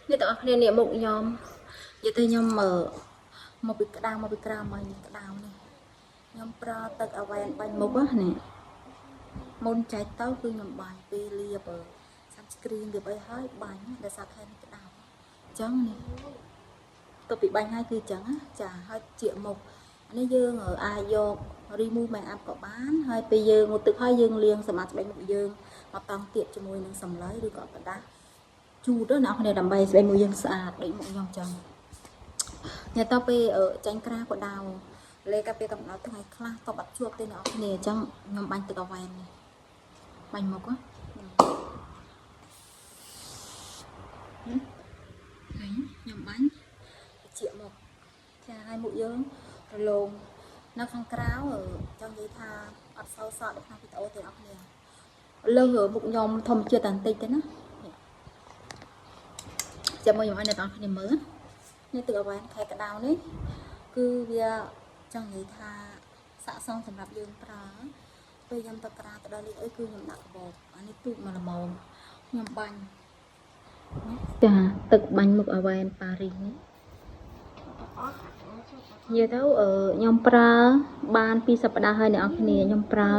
នេះតើគ្នានេះមុខខ្ញុំនិយាយទៅខ្ញុំមកពីក្តៅមកពីក្រៅមកក្តៅនេះខ្ញុំប្រើទឹកអាវ៉ែនបាញ់មុខណាមុនចែកទៅគឺខ្ញុំបាញ់ពេលលាបsunscreen លាបអីហើយបាញ់ដោយសារខែនេះក្តៅអញ្ចឹងនេះទៅពីបាញ់ហើយគឺអញ្ចឹងចាហើយជាមុខនេះយើងអាចយក remove makeup ក៏បានហើយពេលយើងមកទឹកហើយយើងលាងសម្អាតស្បែកមុខយើងមកតង់ទៀតជាមួយនឹងសម្លៃឬក៏กระดาษជូតណាអ្នកគ្នាដើម្បីស្បែកមុខយើងស្អាតដូចមុខខ្ញុំអញ្ចឹងញ៉ាំទៅពេលចាញ់ក្រាក៏ដៅលេកាពេលកំដៅថ្ងៃខ្លះតបអត់ជួបទេអ្នកគ្នាអញ្ចឹងខ្ញុំបាញ់ទឹកអាវ៉ែននេះបាញ់មុខខ្ញុំបាញ់ជាមុខចាឲ្យមុខយើងរលោងនៅខាងក្រៅចង់និយាយថាអត់សូវសក់នៅក្នុងវីដេអូទេអ្នកគ្នាលើមុខខ្ញុំធម្មជាតិតែបន្តិចទេណាចាំមកខ្ញុំឲ្យអ្នកគ្នាមើលនេះទឹកអាវ៉ែនខែក្តៅនេះគឺវាចង់និយាយថាស័ក្តិសមសម្រាប់យើងប្រើពេលខ្ញុំទៅក្រៅទៅដល់នេះអីគឺខ្ញុំដាក់កាបូបអានេះទូចមកល្មមខ្ញុំបាញ់ចាទឹកបាញ់មុខអាវ៉ែនប៉ារីសនេះនិយាយទៅខ្ញុំប្រើបាន2សប្តាហ៍ហើយអ្នកនរគ្នាខ្ញុំប្រើ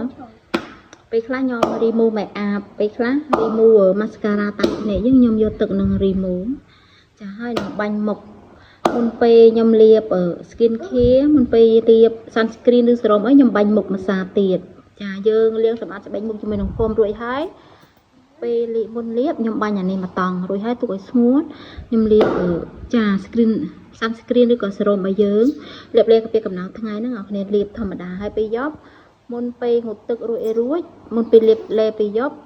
ពេលខ្លះខ្ញុំ remove makeup ពេលខ្លះ remove mascara តាមភ្នែកខ្ញុំយកទឹកនឹង remove ចាហើយនឹងបាញ់មុខមុនពេលខ្ញុំលាប skin care មុនពេលលាប sunscreen ឬ serum អីខ្ញុំបាញ់មុខម្សៅទៀតចាយើងលាងសម្អាតស្បែកមុខជាមួយនឹងហ្វូមរួចហើយពេលមុនលាបខ្ញុំបាញ់អានេះមកតង់រួចហើយទុកឲ្យស្ងួតខ្ញុំលាបចា sunscreen ឬក៏ serum ឲ្យយើងលាបលេកាពីកំណៅថ្ងៃហ្នឹងអ្នកគ្នាលាបធម្មតាហើយពេលយប់មុនពេលងូតទឹករួចមុនពេលលាបលេពេលយប់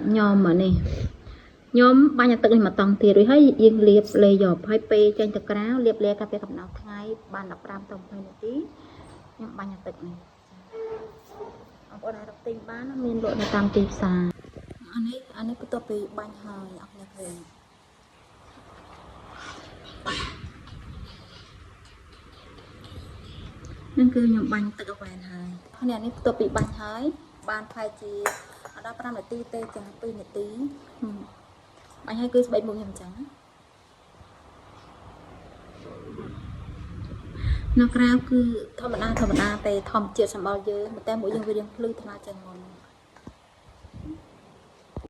ខ្ញុំអានេះខ្ញុំបាញ់ទឹកនេះមកតង់ទៀតរួចហើយយើងលាបលេយប់ហើយពេលចេញទៅក្រៅលាបលេកាពីកំណៅថ្ងៃបាន15ទៅ20នាទីខ្ញុំបាញ់ទឹកនេះបងប្អូនអាចរកទិញបានមានលក់នៅតាមទីផ្សារអានេះបន្ទាប់ពីបាញ់ហើយអ្នកគ្នាឃើញនឹងគឺខ្ញុំបាញ់ទឹកអាវ៉ែនហើយនេះបន្ទាប់ពីបាញ់ហើយបានផែជាដល់5នាទីទេចា2នាទីបាញ់ហើយគឺស្បែកមុខខ្ញុំអញ្ចឹងនៅក្រៅគឺធម្មតាទេធម្មជាតិសម្បល់យើងតែមុខយើងវារៀងភ្លឺថ្លាជាងមុន